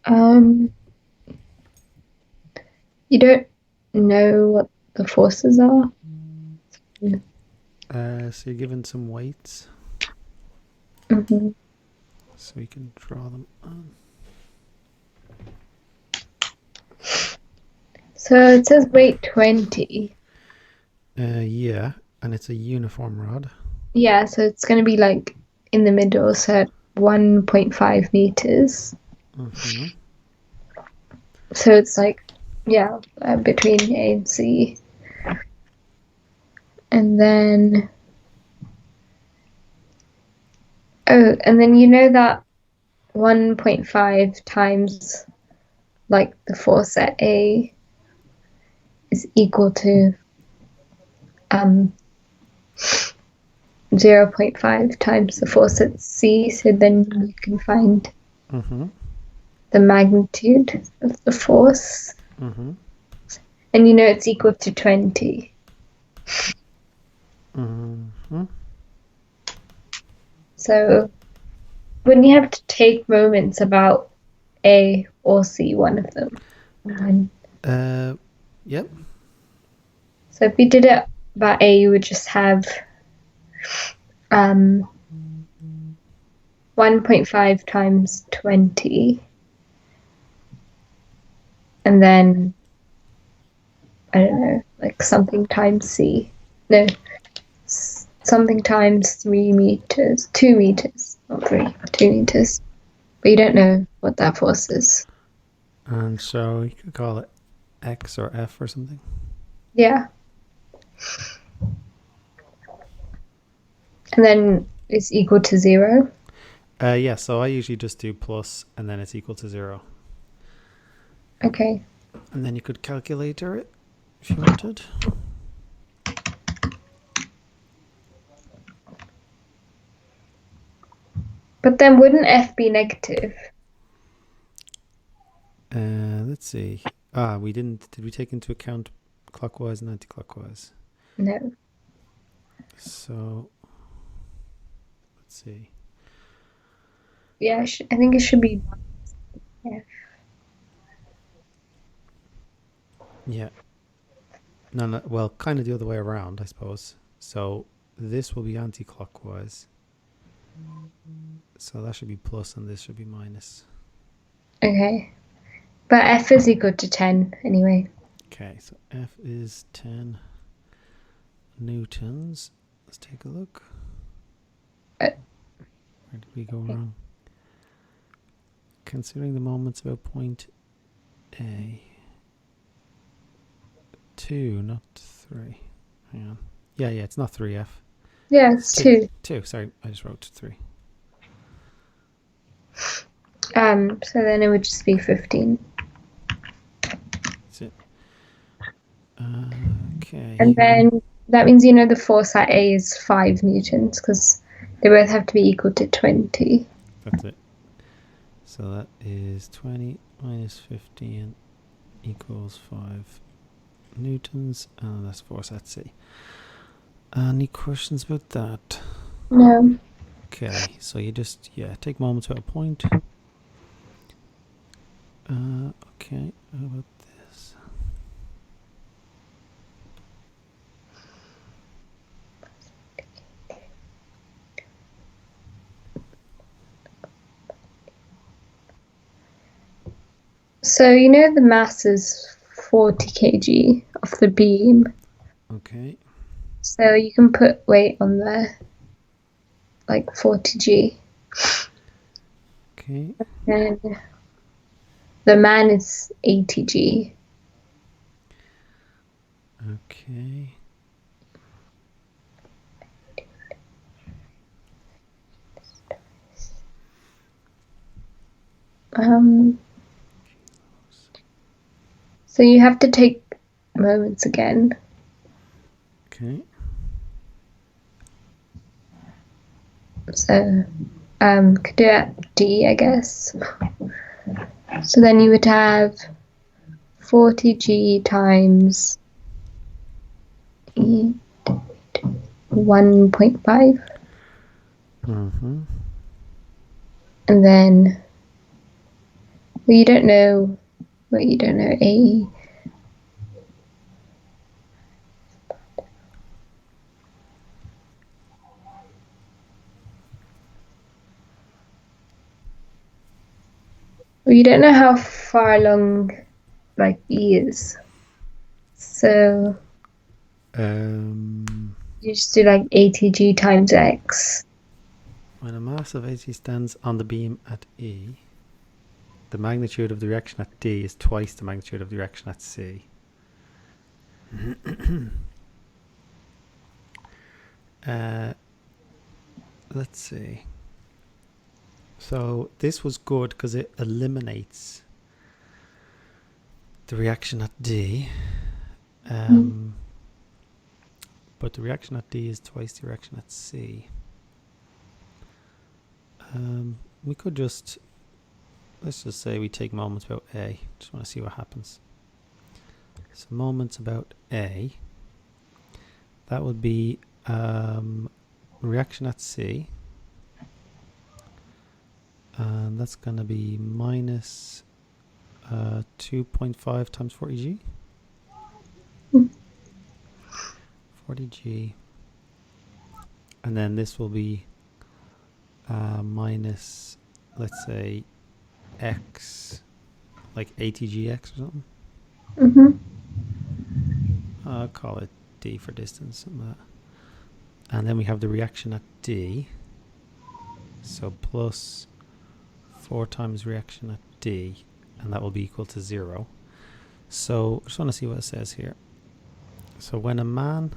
Um, you don't know what the forces are? So you're given some weights, Mm-hmm. so we can draw them on. So it says weight 20. Yeah, and it's a uniform rod. Yeah, so it's going to be like in the middle, so 1.5 meters. Mm-hmm. So it's like, yeah, between A and C. And then, oh, and then you know that 1.5 times like the force at A is equal to um 0 0.5 times the force at C. So then you can find Mm-hmm. the magnitude of the force. Mm-hmm. And you know it's equal to 20. Mm-hmm. So wouldn't you have to take moments about A or C, one of them? And then, Uh, yep. so if you did it about A, you would just have um 1.5 times 20, and then I don't know, like something times C. No, something times 3 meters, 2 meters, not three, 2 meters. But you don't know what that force is. And so you could call it X or F or something. Yeah. And then it's equal to 0. Yeah, so I usually just do plus and then it's equal to 0. Okay. And then you could calculator it if you wanted. But then wouldn't F be negative? Let's see. We didn't. Did we take into account clockwise and anti-clockwise? No. So let's see. Yeah, I think it should be F. Yeah. No, no. Well, kind of the other way around, I suppose. So this will be anti-clockwise. So that should be plus and this should be minus. Okay. But F is equal to 10 anyway. Okay, so F is 10 newtons. Let's take a look. Uh, Where did we go wrong? Considering the moments about point A. 2, not 3. Hang on. Yeah, it's not 3F. yeah, It's it's 2. 2. 2, sorry, I just wrote 3. So then it would just be 15. That's it. Okay. And then that means you know the force at A is 5 newtons because they both have to be equal to 20. That's it. So that is 20 minus 15 equals 5 newtons. And that's force at C. Any questions about that? No. Okay, so you just, take moments about a point. Okay, how about this? So you know the mass is 40 kg of the beam. Okay. So you can put weight on there, like 40 g. Okay. And the man is 80 g. Okay. Um, so you have to take moments again. Okay. So could do it at D, I guess. So then you would have 40 g times 1.5, Mm-hmm. and then Well, you don't know. Well, you don't know AE. Well, you don't know how far along like E is. So you just do like ATG times X. When a mass of AC stands on the beam at E, the magnitude of the reaction at D is twice the magnitude of the reaction at C. Let's see. So this was good because it eliminates the reaction at D. But the reaction at D is twice the reaction at C. We could just, let's just say we take moments about A. Just want to see what happens. So moments about A, that would be reaction at C. And that's going to be minus 2.5 times 40G. 40G. And then this will be minus, let's say, X, like ATGX or something. I'll call it D for distance. Something like that. And then we have the reaction at D. So plus 4 times reaction at D, and that will be equal to 0. So I just want to see what it says here. So when a man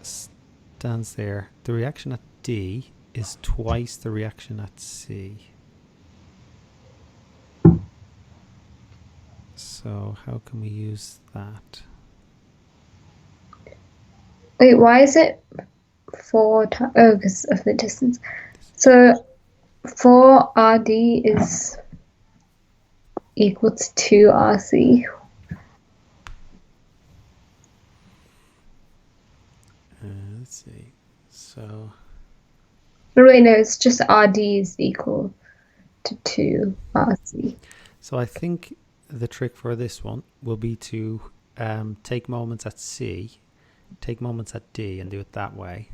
stands there, the reaction at D is twice the reaction at C. So how can we use that? Wait, why is it 4 times? Oh, because of the distance. So 4RD is equal to 2RC. Let's see. So. Wait, no, it's just RD is equal to 2RC. So I think the trick for this one will be to take moments at C, take moments at D, and do it that way.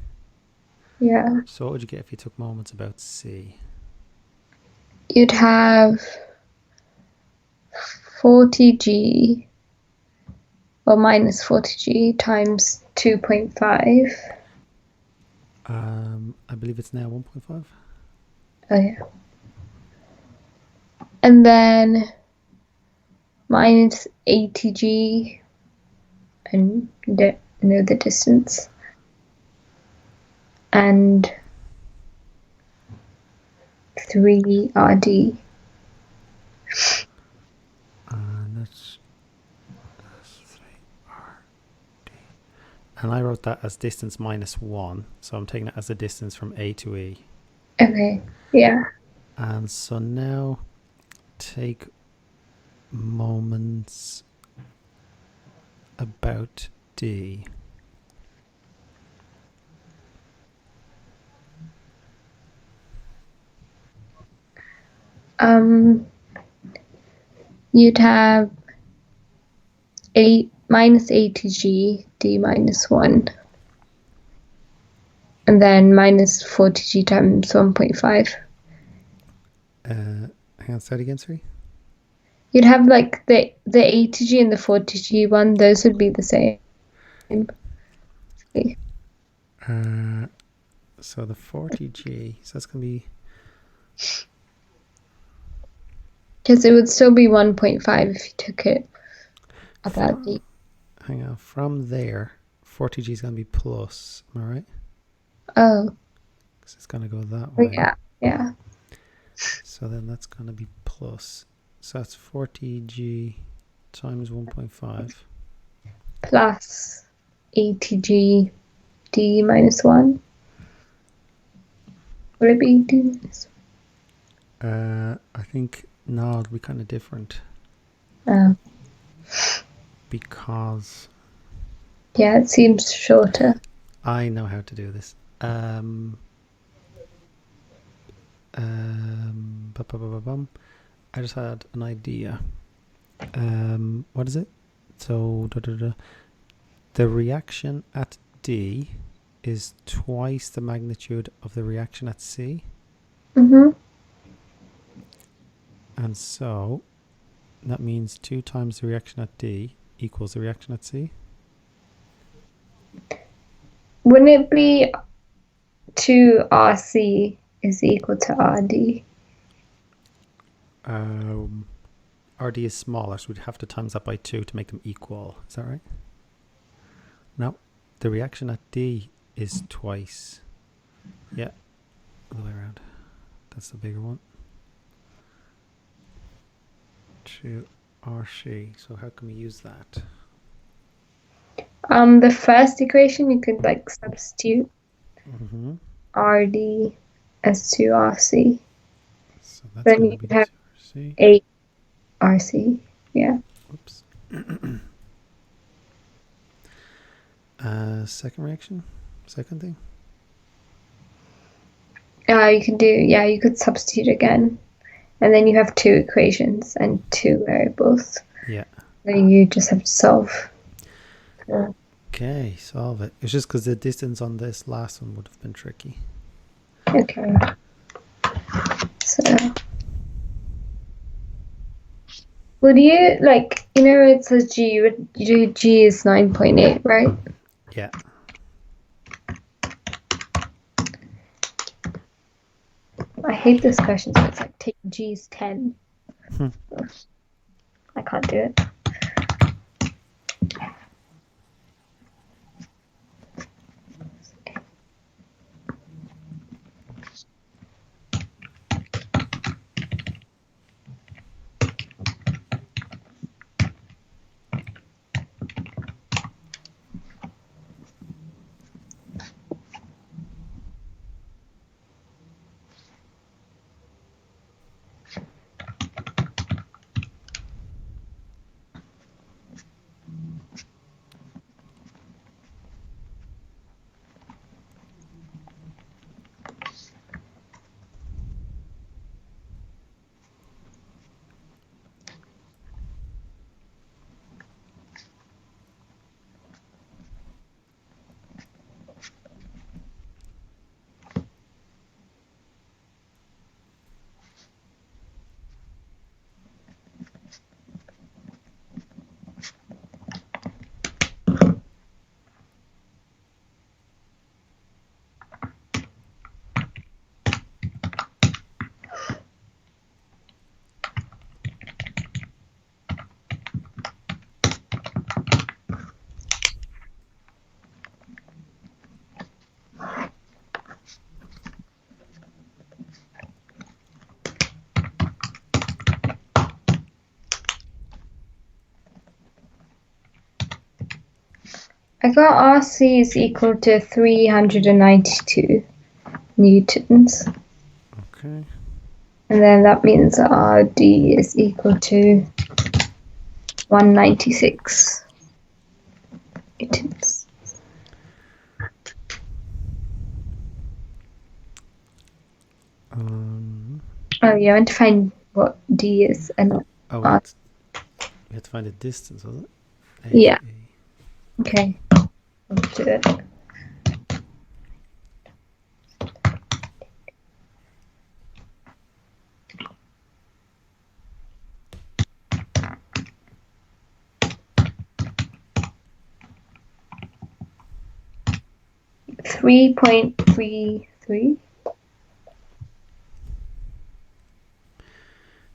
Yeah. So what would you get if you took moments about C? You'd have 40G or minus 40G times 2.5. I believe it's now 1.5. Oh, yeah. And then minus 80G, and you don't know the distance. And 3RD. That's 3RD. And I wrote that as distance minus 1. So I'm taking it as a distance from A to E. Okay, yeah. And so now take moments about D. You'd have minus 80G, D minus 1. And then minus 40G times 1.5. Hang on, say it again, sorry. You'd have like the 80G and the 40G one, those would be the same. So the 40G, so that's going to be... Because it would still be 1.5 if you took it about D. Hang on, from there, 40G is going to be plus, am I right? Oh. Because it's going to go that way. Yeah. So then that's going to be plus. So that's 40G times 1.5. Plus 80G, D minus 1. Would it be D minus 1? I think, no, it'll be kind of different. Oh. Because... Yeah, it seems shorter. I know how to do this. I just had an idea. What is it? So the reaction at D is twice the magnitude of the reaction at C. Mm-hmm. And so that means 2 times the reaction at D equals the reaction at C. Wouldn't it be 2RC is equal to RD? RD is smaller, so we'd have to times that by 2 to make them equal. Is that right? No, the reaction at D is twice. Yeah, other way around. That's the bigger one. 2RC. So how can we use that? The first equation you could like substitute RD as 2RC. So that's Then going you to be could have 2RC. 8RC. Yeah. Oops. Second reaction? Second thing? You could substitute again. And then you have 2 equations and 2 variables. Yeah. So you just have to solve. Okay, solve it. It's just because the distance on this last one would have been tricky. Okay. So, would you like, it says G, G is 9.8, right? Yeah. I hate this question, so it's like take G is 10. I can't do it. I got RC is equal to 392 newtons. Okay. And then that means RD is equal to 196 newtons. Oh, yeah, I want to find what D is and Oh, R. we had to find a distance, was it? Yeah. Okay. Let's do it. .33.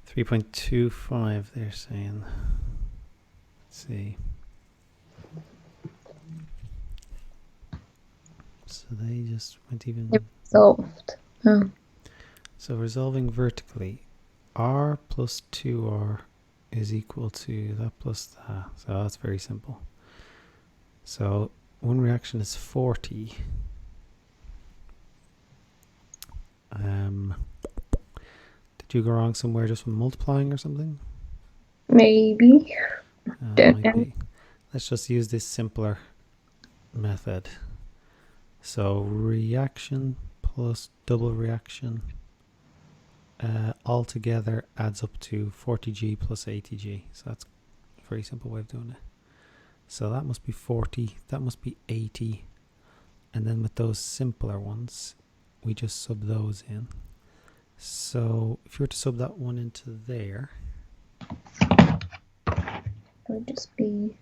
3.25 they're saying. Let's see. So they just went even... Solved. Oh. So resolving vertically, R plus 2R is equal to that plus that. So that's very simple. So one reaction is 40. Did you go wrong somewhere just from multiplying or something? Maybe. Don't know. Be. Let's just use this simpler method. So reaction plus double reaction altogether adds up to 40g plus 80g. So that's a very simple way of doing it. So that must be 40, that must be 80. And then with those simpler ones, we just sub those in. So if you were to sub that one into there, it would just be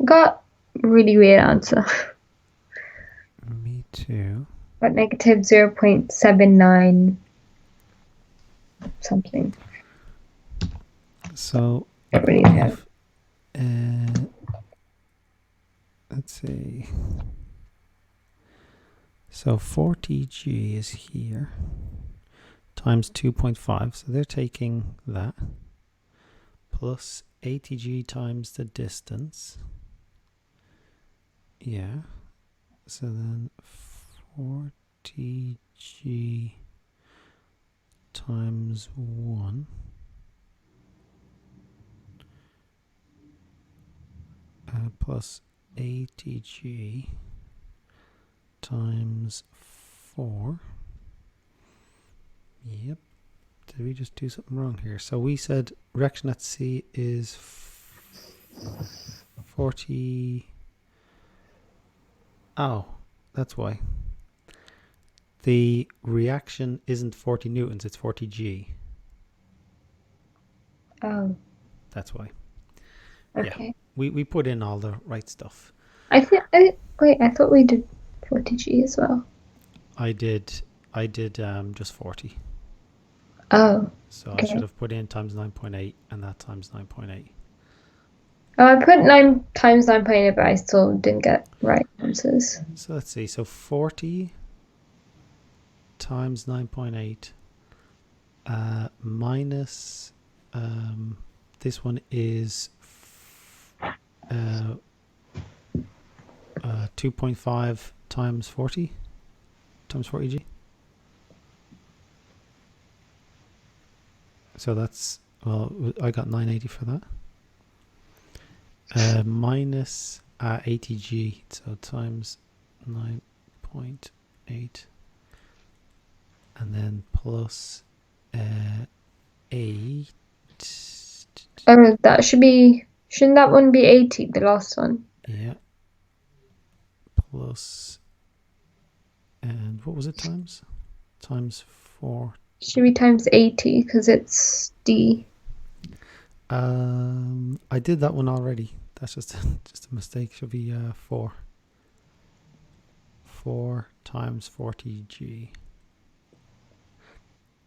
got really weird answer. me too. But negative 0.79 something. So Don't really know. Let's see. So 40g is here times 2.5. So they're taking that plus 80g times the distance. Yeah. So then 40g times 1 plus 80g times 4. Yep. Did we just do something wrong here? So we said reaction at C is 40. Oh, that's why. The reaction isn't 40 newtons, it's 40 G. Oh. That's why. Okay. Yeah, we put in all the right stuff. I thought we did 40g as well. I did just 40. Oh. So Okay. I should have put in times 9.8 and that times 9.8. Oh, I put 9 times 9.8, but I still didn't get right answers. So let's see. So 40 times 9.8 minus this one is 2.5 times 40 times 40g. So that's, well, I got 980 for that. Minus 80g, so times 9.8, and then plus 8. Oh, shouldn't that one be 80, the last one? Yeah. Plus, and what was it times? Times 4. Should be times 80 because it's D. I did that one already. That's just a mistake. Should be 4. 4 times 40g.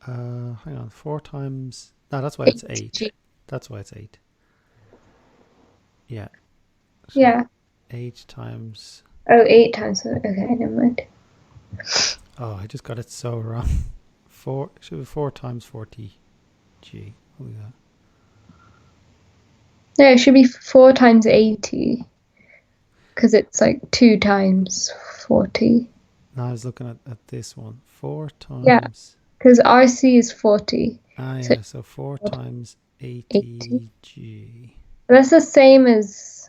Hang on. 4 times. No, that's why it's 8. G. That's why it's 8. Yeah. So Yeah. 8 times. Oh, 8 times. Okay, never mind. Oh, I just got it so wrong. 4 should be 4 times 40g. What was that? No, it should be 4 times 80 because it's like 2 times 40. No, I was looking at this one. 4 times. Yeah, because RC is 40. Yeah. So 4 times 80g. 80. That's the same as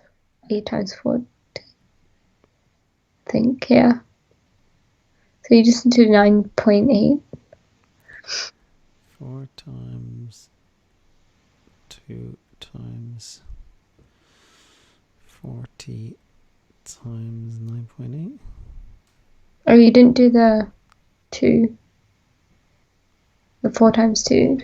8 times 40. I think, yeah. So you just do 9.8. 4 times 2 times 40 times 9.8. Oh, you didn't do the 2. The 4 times 2.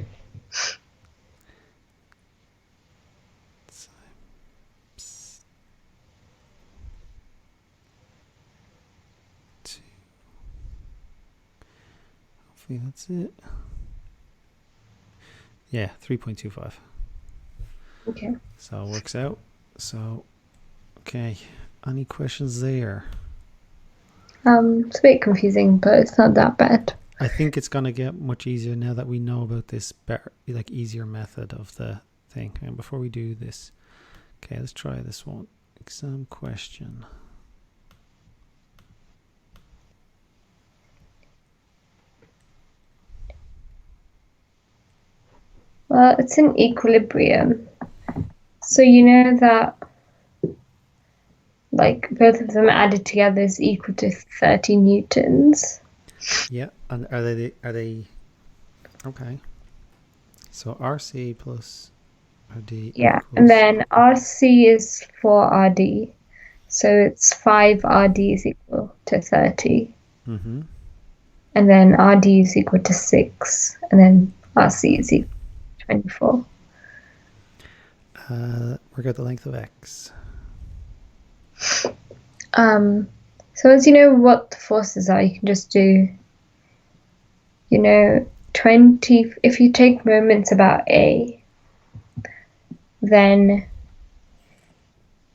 Hopefully that's it. Yeah, 3.25. Okay. So it works out. So, okay. Any questions there? It's a bit confusing, but it's not that bad. I think it's going to get much easier now that we know about this better, like easier method of the thing. And before we do this, okay, let's try this one. Exam question. Well, it's in equilibrium. So you know that like both of them added together is equal to 30 newtons. Yeah, and are they okay. So RC plus RD Yeah, equals, and then RC is 4 RD. So it's 5 RD is equal to 30. mm-hmm. And then RD is equal to 6. And then RC is equal to 24. Work out the length of X. So as you know what the forces are, you can just do, 20, if you take moments about A, then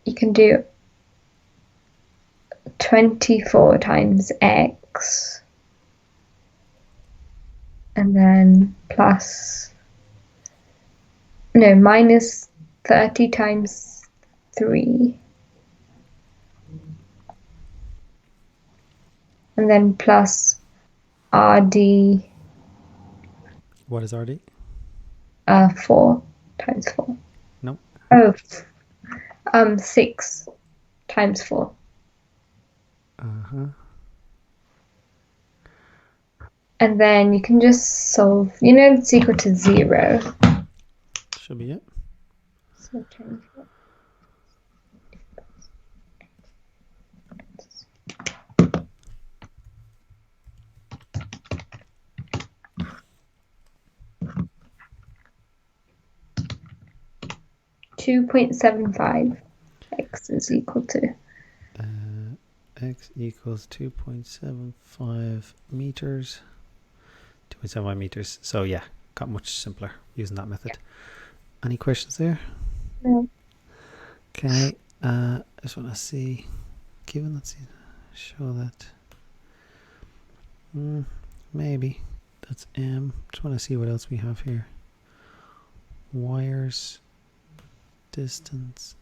you can do 24 times X, and then minus 30 times 3, and then plus RD, What is RD? 4 times 4. No. Oh, 6 times 4. Uh-huh. And then you can just solve, it's equal to 0. Should be it. So 24. 2.75 X is equal to X equals 2.75 meters. 2.75 meters. So yeah, got much simpler using that method. Any questions there? No. Okay. I just want to see. Given, let's see, show that. Maybe that's M. Just want to see what else we have here. Wires, distance.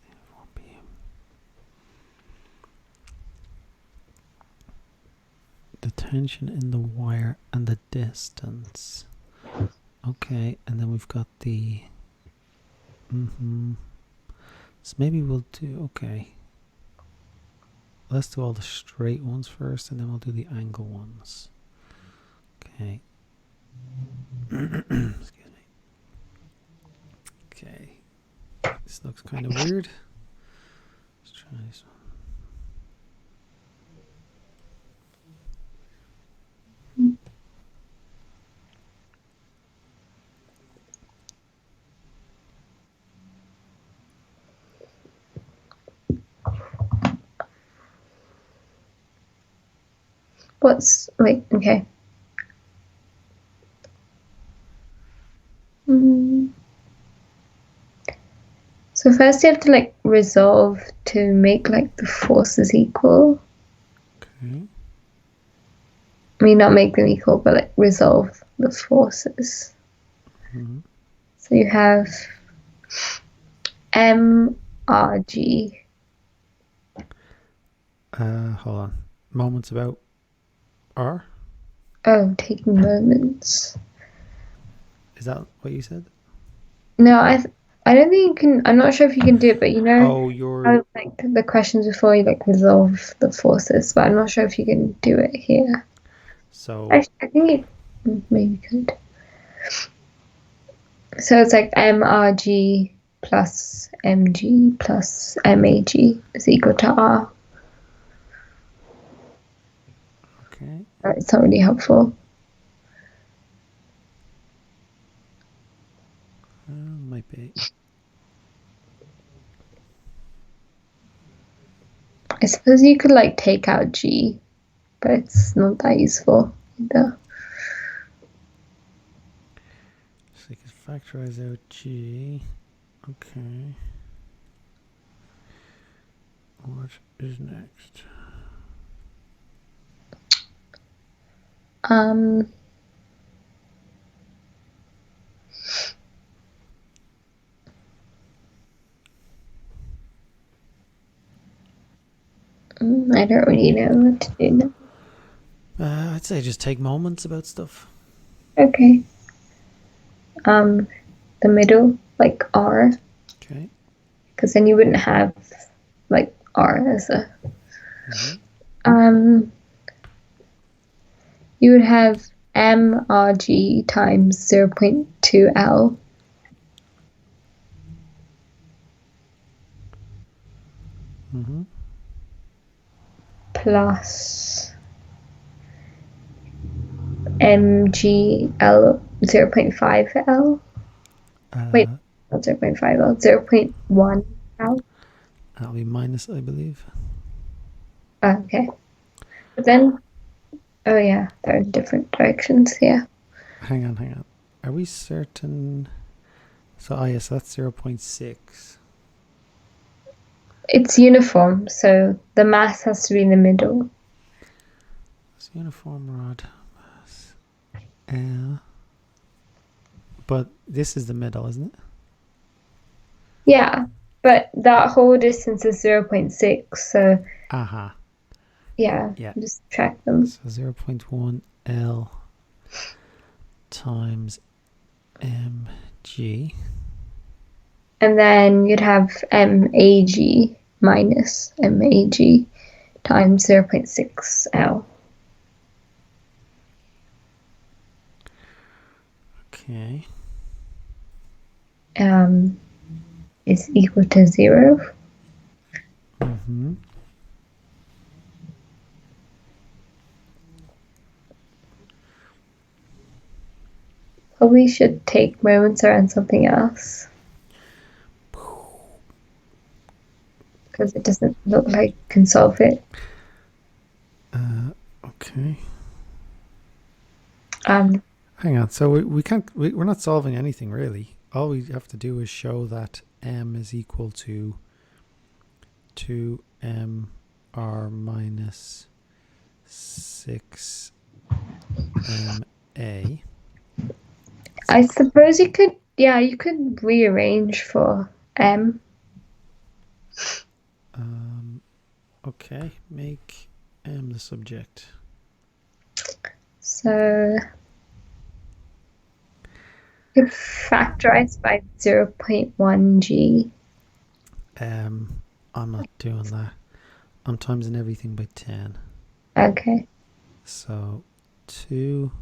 The tension in the wire and the distance. Okay, and then we've got the. So maybe we'll do. Okay. Let's do all the straight ones first, and then we'll do the angle ones. Okay. Excuse me. Okay. This looks kind of weird. Let's try this one. Okay. So first you have to resolve to make the forces equal. Okay. I mean, not make them equal, but resolve the forces. So you have MRG. Hold on. Moments about R? Oh, taking moments. Is that what you said? No, I don't think you can. I'm not sure if you can do it, but Oh, you're. the questions before you resolve the forces, but I'm not sure if you can do it here. So I think you maybe could. So it's MRG plus MG plus MAG is equal to R. Okay. It's not really helpful. I suppose you could like take out G, but it's not that useful either. So you can factorize out G. Okay. What is next? I don't really know what to do now. I'd say just take moments about stuff. Okay. The middle, like R. Okay. Because then you wouldn't have like R as a. Mm-hmm. You would have mRg times 0.2L. Mm-hmm. Plus mgl 0.5L. Wait, not 0.5L, 0.1L. That'll be minus, I believe. Okay. But then, oh yeah, they're in different directions here. Hang on. Are we certain? So, yes, that's 0.6. It's uniform, so the mass has to be in the middle. It's uniform rod mass. But this is the middle, isn't it? Yeah, but that whole distance is 0.6, so yeah, just track them. So 0.1 L times mg. And then you'd have mag minus mag times 0.6 L. Okay. Is equal to 0. Mm-hmm. Probably should take moments around something else. Because it doesn't look like you can solve it. Okay. Hang on. So we can't. We're not solving anything really. All we have to do is show that m is equal to 2mr minus 6ma. I suppose you could. Yeah, you could rearrange for m. Okay, make m the subject. So you could factorize by 0.1 g. I'm not doing that. I'm timesing everything by 10. Okay. So 2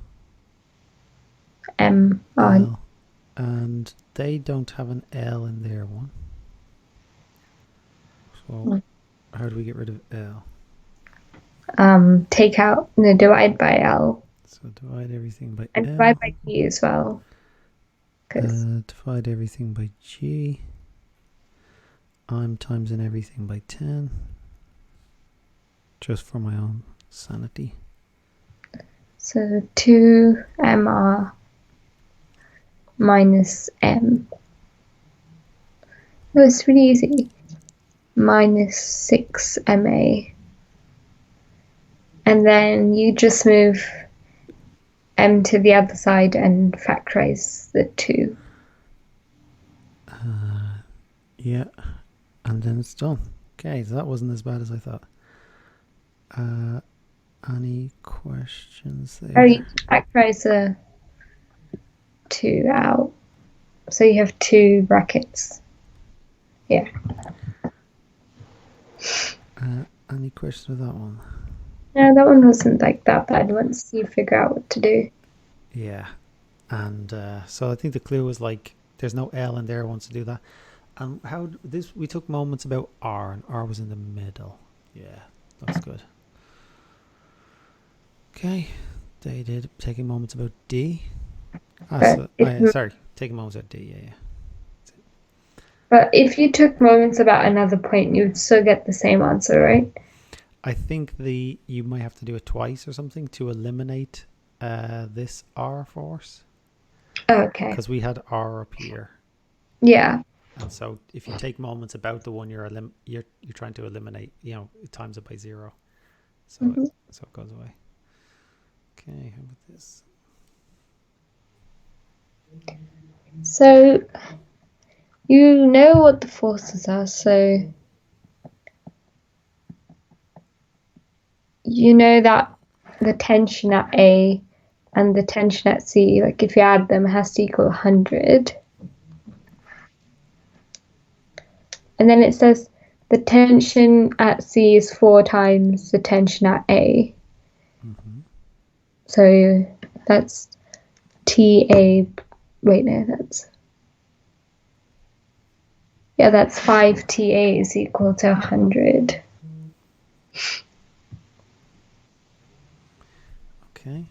m on. L, and they don't have an L in their one. So how do we get rid of L? Take out, no, divide by L. So divide everything by and L. divide by G as well. Divide everything by G. I'm timesing everything by 10. Just for my own sanity. So 2mr minus m. No, it's really easy. Minus 6ma. And then you just move m to the other side and factorize the 2. Yeah, and then it's done. Okay, so that wasn't as bad as I thought. Any questions there? Oh, you factorize the 2 out. So you have 2 brackets. Yeah. Any questions with that one? No, that one wasn't like that bad once you figure out what to do. Yeah, and so I think the clue was like there's no L in there once to do that. And how this we took moments about R, and R was in the middle. Yeah, that's good. Okay, they did taking moments about D. Sorry, taking moments about D. Yeah. But if you took moments about another point, you would still get the same answer, right? I think you might have to do it twice or something to eliminate this R force. Okay. Because we had R up here. Yeah. And so if you take moments about the one you're trying to eliminate, it times it by 0. So Mm-hmm. it goes away. Okay, how about this? So you know what the forces are, so you know that the tension at A and the tension at C, like if you add them, it has to equal 100. And then it says the tension at C is 4 times the tension at A. Mm-hmm. So that's TA. Wait, no, that's 5 TA is equal to 100. Okay.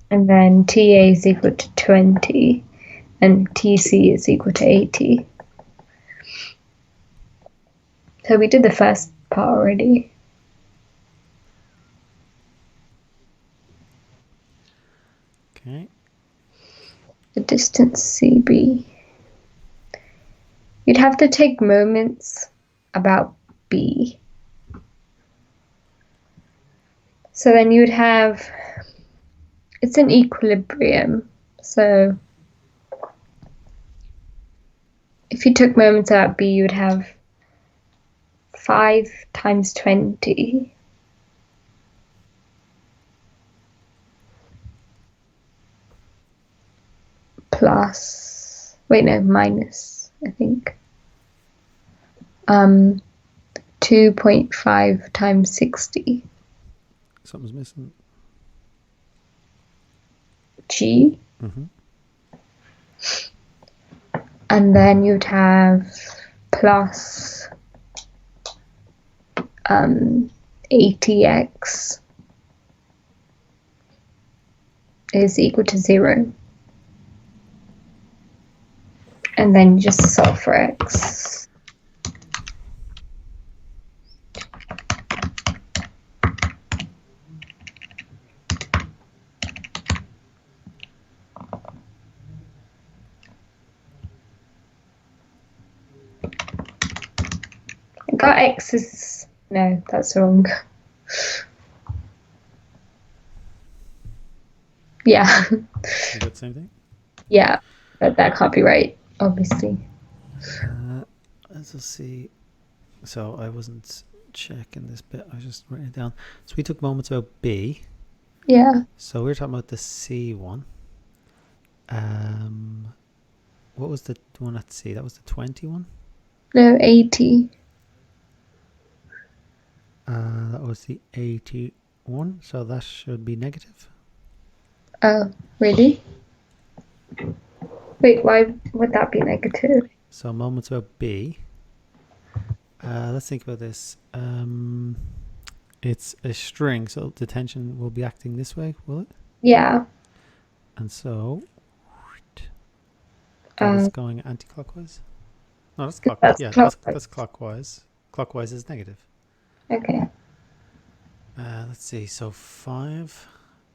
And then TA is equal to 20. And TC is equal to 80. So we did the first part already. Okay. The distance CB. You'd have to take moments about B. So then you'd have, it's an equilibrium. So if you took moments about B, you'd have 5 times 20 plus, minus, I think. 2.5 times 60. Something's missing. G. Mm-hmm. And then you'd have plus 80x is equal to 0. And then you just solve for x. I got x is, no, that's wrong. Yeah. You got the same thing? Yeah, but that can't be right, obviously. Let's just see. So I wasn't checking this bit. I was just writing it down. So we took moments about B. Yeah. So we were talking about the C one. What was the one at C? That was the 20 one? No, 80. That was the 81. So that should be negative. Oh, really? Wait, why would that be negative? So moments about B. Let's think about this. It's a string, so the tension will be acting this way, will it? Yeah. And so that is going anti-clockwise. No, that's clockwise. That's Yeah, clockwise. that's clockwise. Clockwise is negative. Okay. Let's see. So 5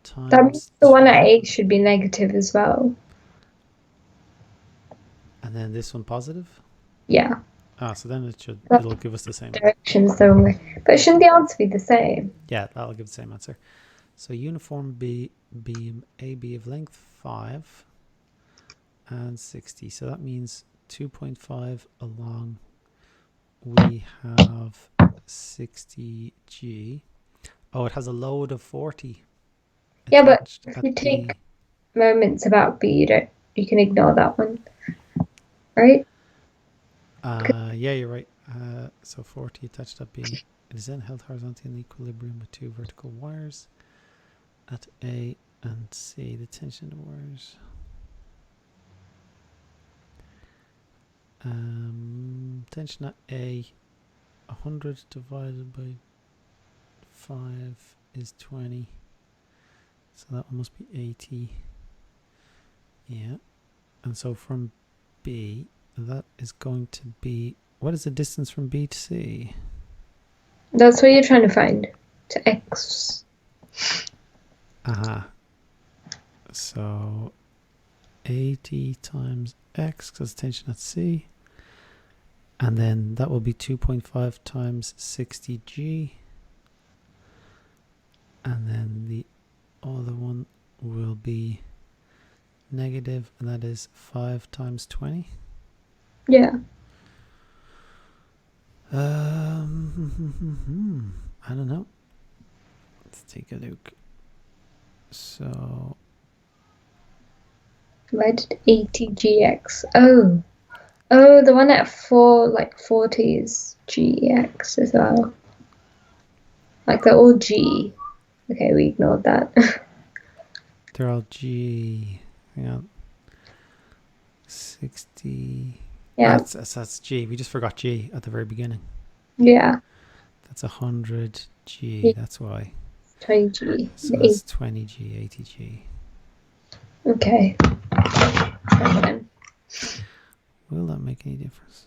That means times the one 2, at A should be negative as well. and then this one positive. Yeah. So then it'll give us the same. Directions the wrong way. But shouldn't the answer be the same? Yeah, that'll give the same answer. So uniform beam AB of length 5 and 60. So that means 2.5 along. We have 60G. Oh, it has a load of 40. Yeah, but if at you take B. moments about B, you can ignore that one. Right? Yeah, you're right. So 40 attached at B. It is then held horizontally in equilibrium with 2 vertical wires at A and C. The tension of the wires. Tension at A, 100 divided by 5 is 20. So that one must be 80. Yeah. And so from B, that is going to be, what is the distance from B to C? That's what you're trying to find. to x. So 80 times x, because tension at C. And then that will be 2.5 times 60g. And then the other one will be negative, and that is 5 times 20. Yeah. I don't know. Let's take a look. So Divided 80gx. Oh, the one at 40 is gx as well. Like they're all g. Okay, we ignored that. they're all g. Hang on. 60. Yeah. That's g. We just forgot g at the very beginning. Yeah. That's 100g. Yeah. That's why. 20g. So that's 20g, 80g. Okay. Will that make any difference?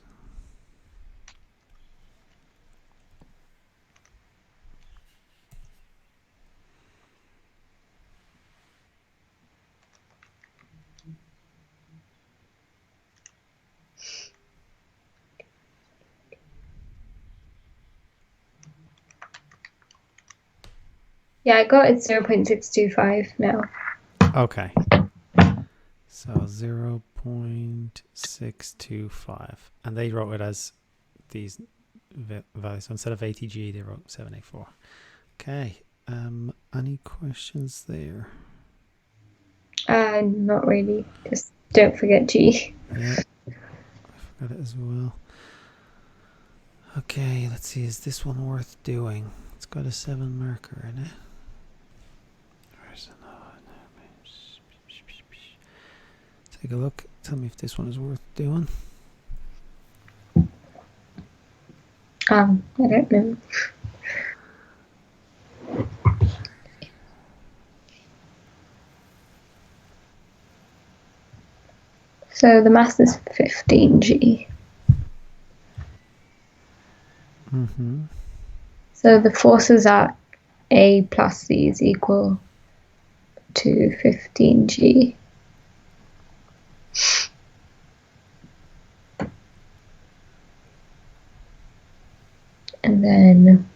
Yeah, I got it 0.625 now. Okay. So 0.625. And they wrote it as these values. So instead of 80g, they wrote 784. Okay. Any questions there? Not really. Just don't forget G. Yeah. I forgot it as well. Okay, let's see. Is this one worth doing? It's got a 7 marker in it. Take a look. Tell me if this one is worth doing. I don't know. So the mass is 15g. So the forces at A plus C is equal to 15g. And then,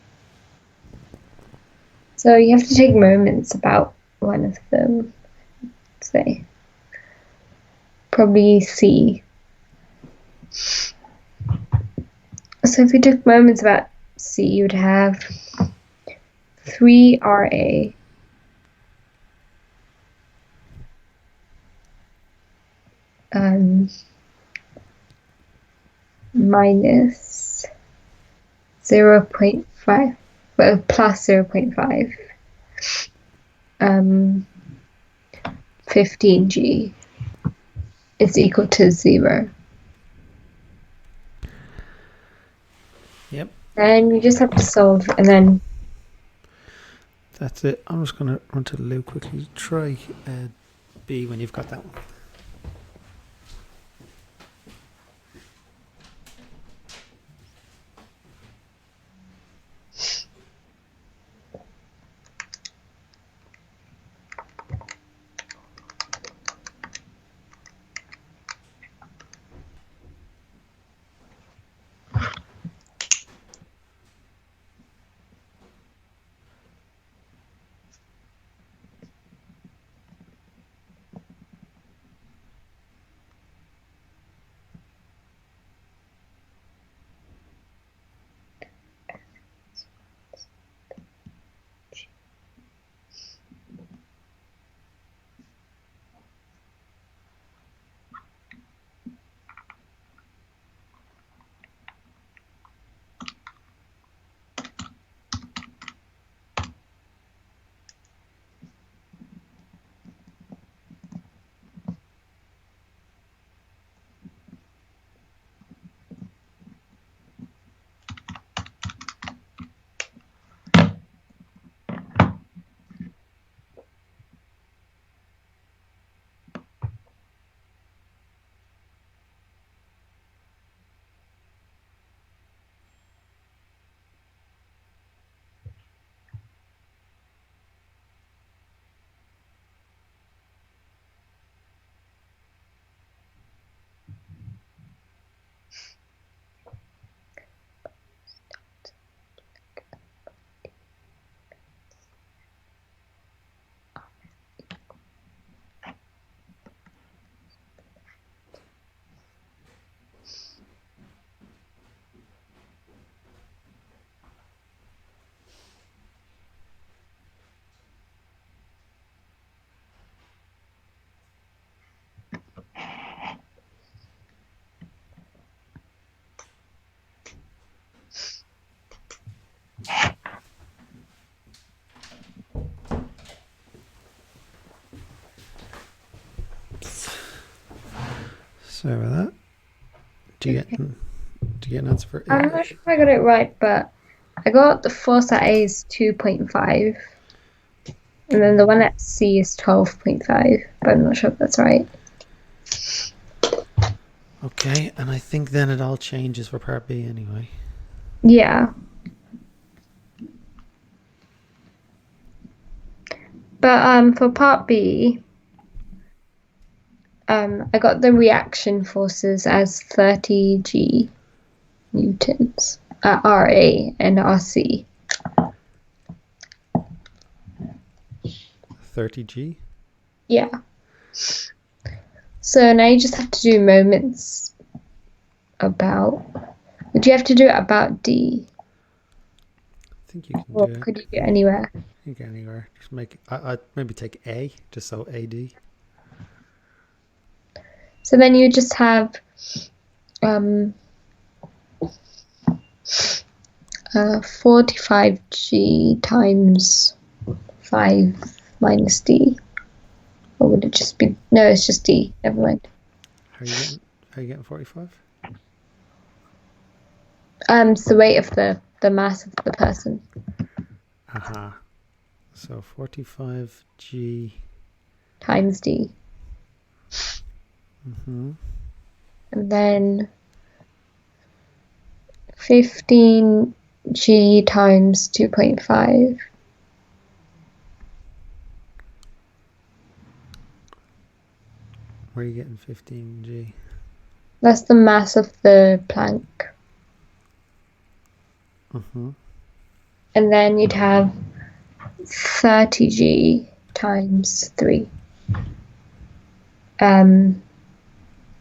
so you have to take moments about one of them, say, probably C. So if you took moments about C, you would have 3RA minus 0.5, well, plus 0.5, 15g is equal to 0. Yep. And you just have to solve, and then that's it. I'm just going to run to the loo quickly. Try B when you've got that one. Sorry about that. Do you get an answer for A? I'm not sure if I got it right, but I got the force at A is 2.5. And then the one at C is 12.5, but I'm not sure if that's right. Okay, and I think then it all changes for part B anyway. Yeah. But for part B, I got the reaction forces as 30 G newtons at RA and RC. 30G? Yeah. So now you just have to do moments about. Would you have to do it about D? I think you can Or do it. could you do it anywhere? I think anywhere. Just make it. I'd maybe take A, just so AD. So then you just have 45G times 5 minus D. Or would it just be... No, it's just D. Never mind. How are you getting 45? It's the weight of the mass of the person. Aha. So 45G Times D. Mm-hmm. And then 15G times 2.5. Where are you getting 15G? That's the mass of the plank. Mm-hmm. And then you'd have 30G times 3.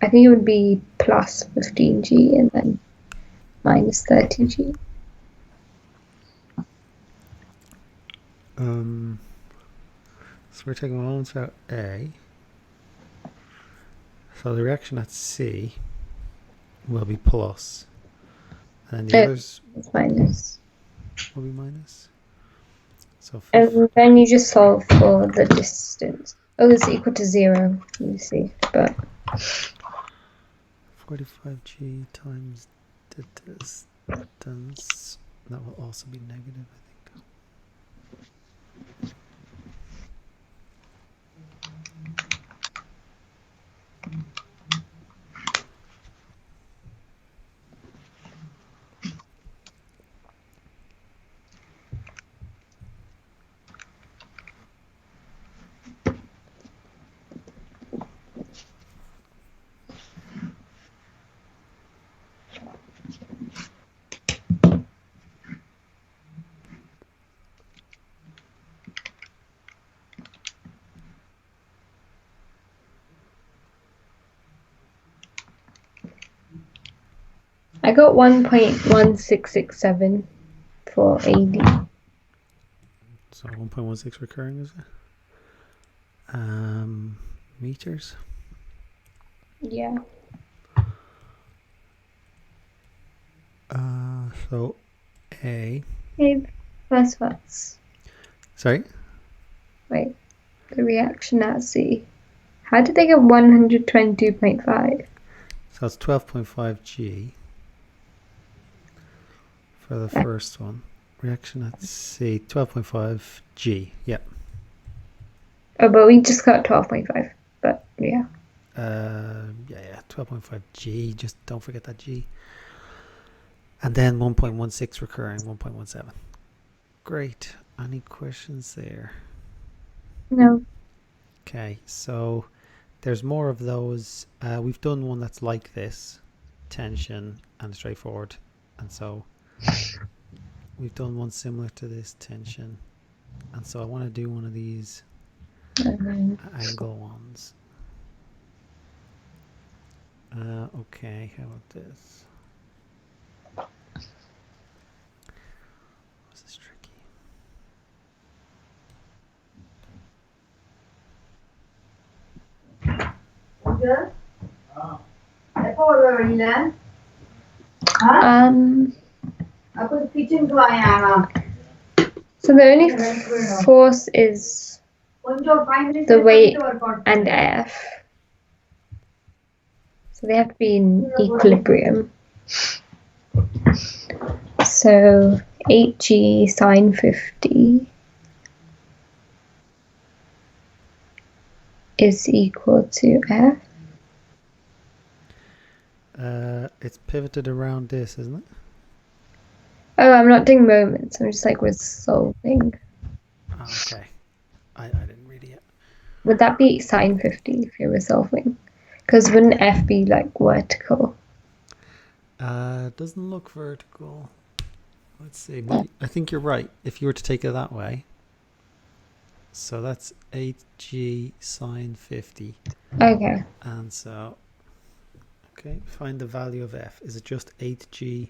I think it would be plus 15G and then minus 30G. So we're taking moments out A. So the reaction at C will be plus. And the others It's minus. will be minus. So And then you just solve for the distance. Oh, it's equal to 0. Let me see. But 45G times the distance. That will also be negative, I think. I got 1.1667 for AD. So 1.16 recurring, is it? Meters. Yeah. So A. Okay, plus what's... Sorry? Wait. The reaction at C. How did they get 122.5? So it's 12.5 G for the first one. Reaction at C, 12.5 G. Yep. Oh, but we just got 12.5. But yeah. Yeah, 12.5 G. Just don't forget that G. And then 1.16 recurring, 1.17. Great. Any questions there? No. Okay, so there's more of those. We've done one that's like this, tension and straightforward. And so we've done one similar to this, tension. And so I want to do one of these angle ones. Okay, how about this? This is tricky. So the only force is the weight and F. So they have to be in equilibrium. So 8g sine 50 is equal to f. It's pivoted around this, isn't it? Oh, I'm not doing moments. I'm just like resolving. Okay. I didn't read it yet. Would that be sine 50 if you're resolving? Because wouldn't f be like vertical? Doesn't look vertical. Let's see. But I think you're right. If you were to take it that way. So that's 8g sine 50. Okay. And so, okay, find the value of f. Is it just 8g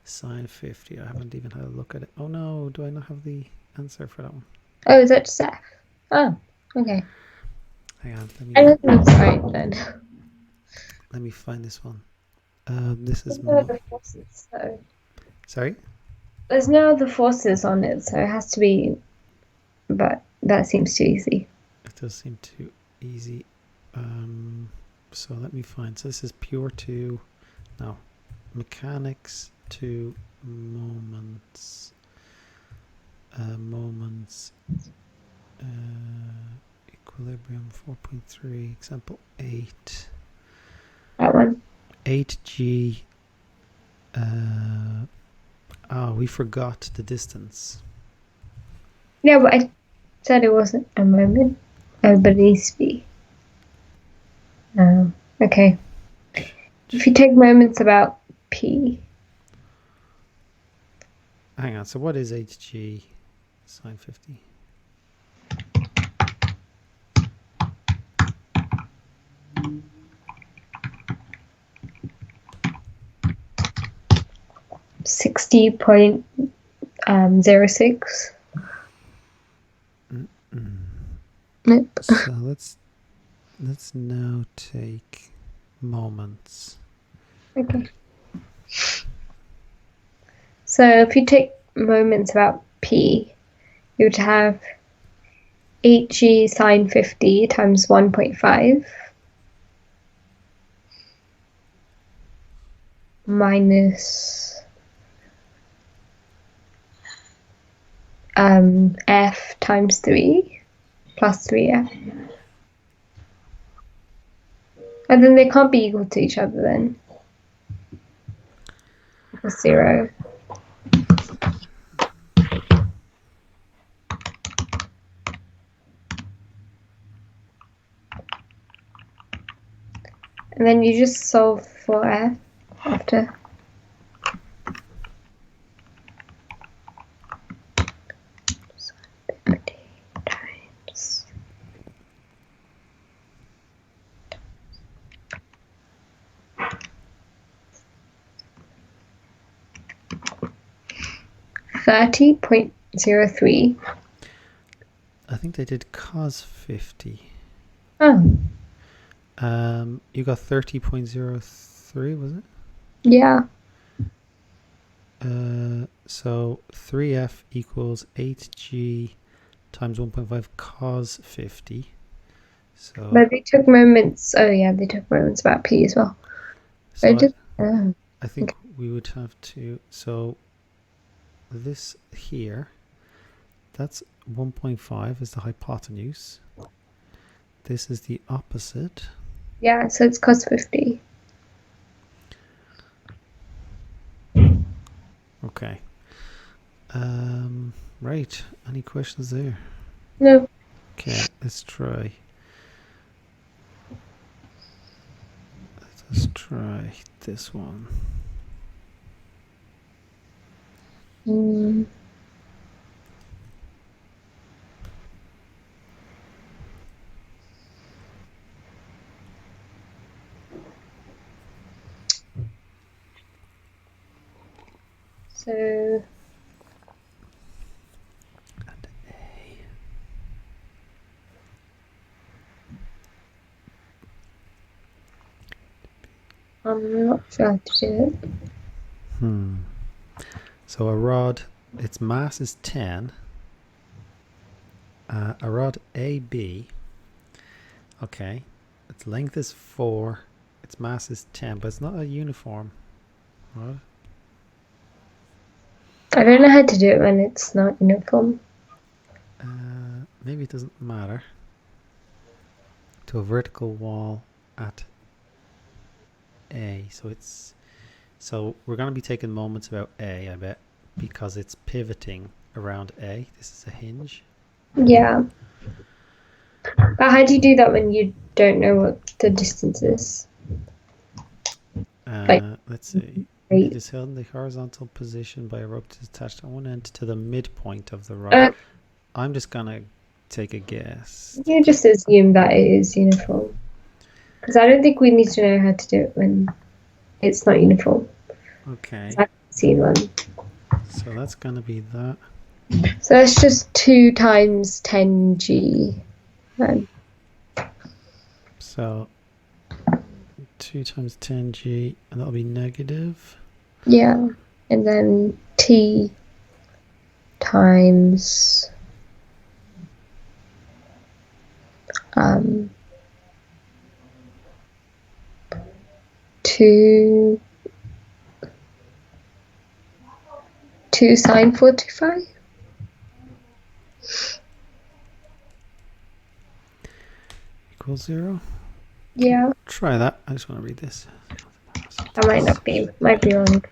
sine 50? I haven't even had a look at it. Oh no, do I not have the answer for that one? Oh, is that just f? Oh, okay. Hang on, I don't think it's right then. let me find this one. This is There's no other forces, so. sorry? There's no other forces on it, so it has to be. But that seems too easy. It does seem too easy. So let me find. So this is pure to, no, mechanics to moments. Moments. Equilibrium 4.3. Example 8. That one. 8g. Oh, we forgot the distance. Yeah, but I said it wasn't a moment. Oh, but it needs to be. Okay. If you take moments about p. Hang on. So what is hg sine 50? .06. Nope. So let's now take moments. Okay. So if you take moments about p, you would have 8g sine 50 times 1.5 minus f times 3 plus 3f. And then they can't be equal to each other then. Equals 0. And then you just solve for f after. Times 30.03. I think they did cos 50. Oh. You got 30.03, was it? Yeah. So 3f equals 8g times 1.5 cos 50. So But they took moments. Oh, yeah, they took moments about p as well. so Oh. I think we would have to, so this here, that's 1.5 is the hypotenuse. This is the opposite. Yeah, so it's cos 50. Okay. Right. Any questions there? No. Okay, let's try. Let's try this one. So I'm not sure how to do it. So a rod, its mass is 10. A rod AB, okay, its length is 4, its mass is 10, but it's not a uniform. What? I don't know how to do it when it's not uniform. Maybe it doesn't matter. To a vertical wall at A. So we're going to be taking moments about A, I bet, because it's pivoting around A. This is a hinge. Yeah. But how do you do that when you don't know what the distance is? Like, Let's see. It right. is held in the horizontal position by a rope that is attached at one end to the midpoint of the rod. I'm just going to take a guess. You just assume that it is uniform. Because I don't think we need to know how to do it when it's not uniform. Okay. I've seen one. So that's going to be that. So that's just 2 times 10g. So 2 times 10g, and that'll be negative. Yeah. And then t times 2 sine 45. Equals 0. Yeah. Try that. I just want to read this. That might be wrong. Point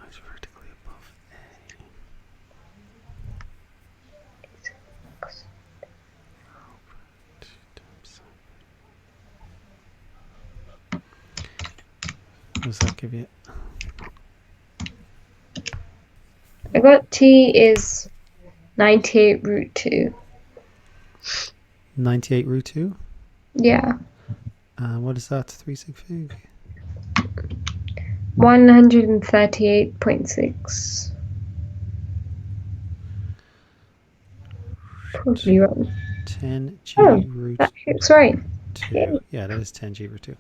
lies vertically above A. What does that give you? I got t is 98 root 2. 98 root 2? Yeah. What is that? 3 sig fig? 138.6. Probably wrong. 10g root that looks right. 2. Yay. Yeah, that is 10g root 2.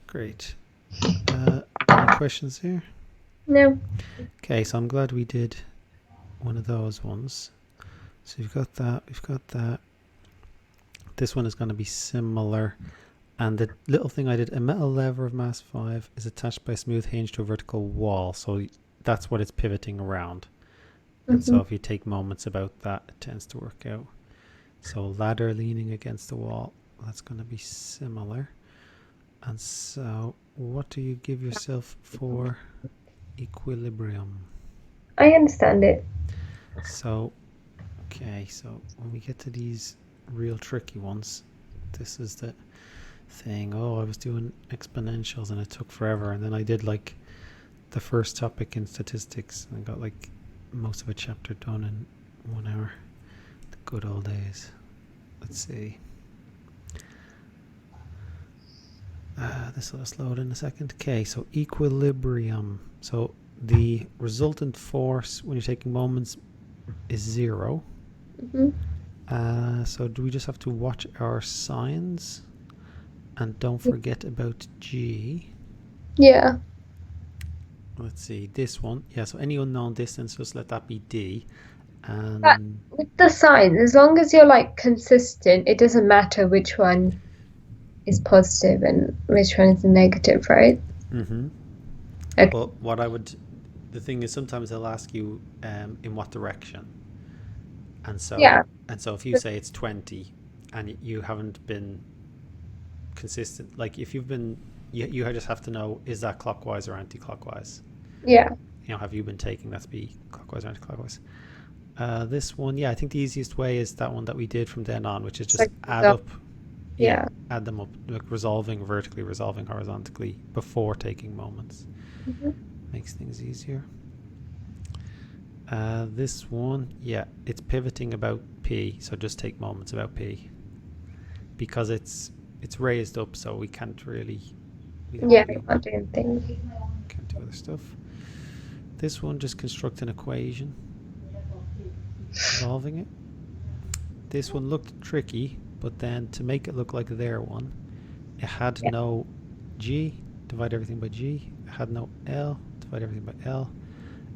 Great. Any questions here? No. Okay, so I'm glad we did one of those ones. So we've got that. This one is going to be similar. And the little thing I did, a metal lever of mass 5 is attached by a smooth hinge to a vertical wall. So that's what it's pivoting around. And so if you take moments about that, it tends to work out. So ladder leaning against the wall, that's going to be similar. And so what do you give yourself for equilibrium? I understand it. So, okay, so when we get to these real tricky ones, this is the thing. Oh, I was doing exponentials and it took forever, and then I did like the first topic in statistics and I got like most of a chapter done in 1 hour. The good old days. Let's see. This will just load in a second. Okay, so equilibrium. So the resultant force when you're taking moments is 0. So do we just have to watch our signs and don't forget about G? Yeah. Let's see, this one. Yeah, so any unknown distance, just let that be D. But And with the signs, as long as you're like consistent, it doesn't matter which one is positive and which one is negative, right? Okay. but what I would, the thing is sometimes they'll ask you in what direction. And so if you say it's 20 and you haven't been consistent, like if you've been, you just have to know, is that clockwise or anti-clockwise? Yeah. You know, have you been taking that to be clockwise or anti-clockwise? This one, yeah, I think the easiest way is that one that we did from then on, which is just like add up. Yeah, add them up, like resolving vertically, resolving horizontally before taking moments. Makes things easier. This one, yeah, it's pivoting about P, so just take moments about P. Because it's raised up, so we can't really... we can't do anything. Can't do other stuff. This one, just construct an equation. Solving it. This one looked tricky, but then to make it look like their one, it had no G, divide everything by G. It had no L, divide everything by L.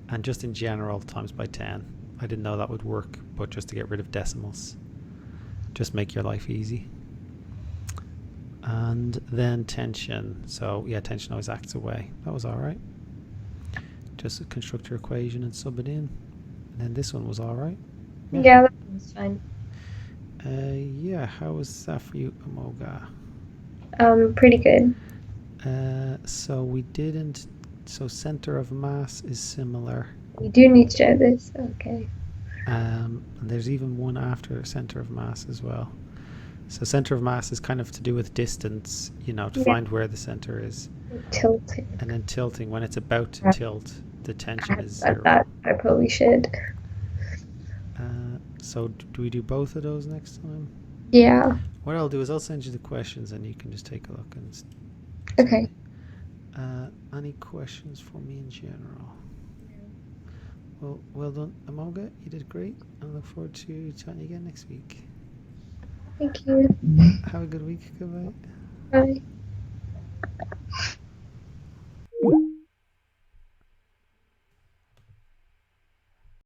And just in general, times by 10. I didn't know that would work, but just to get rid of decimals. Just make your life easy. And then tension. So yeah, tension always acts away. That was all right. Just construct your equation and sub it in. And then this one was all right. Yeah, that was fine. Yeah, how was that for you, Amogha? Pretty good. So we didn't. So center of mass is similar. We do need to show this. Okay. And there's even one after center of mass as well. So center of mass is kind of to do with distance, to Yeah. find where the center is. Tilting. And then tilting, when it's about to tilt, the tension is Said 0. that. I probably should. So do we do both of those next time? Yeah. What I'll do is I'll send you the questions and you can just take a look and Okay. any questions for me in general? Well done, Amogha. You did great. I look forward to chatting again next week. Thank you. Have a good week. Goodbye. Bye.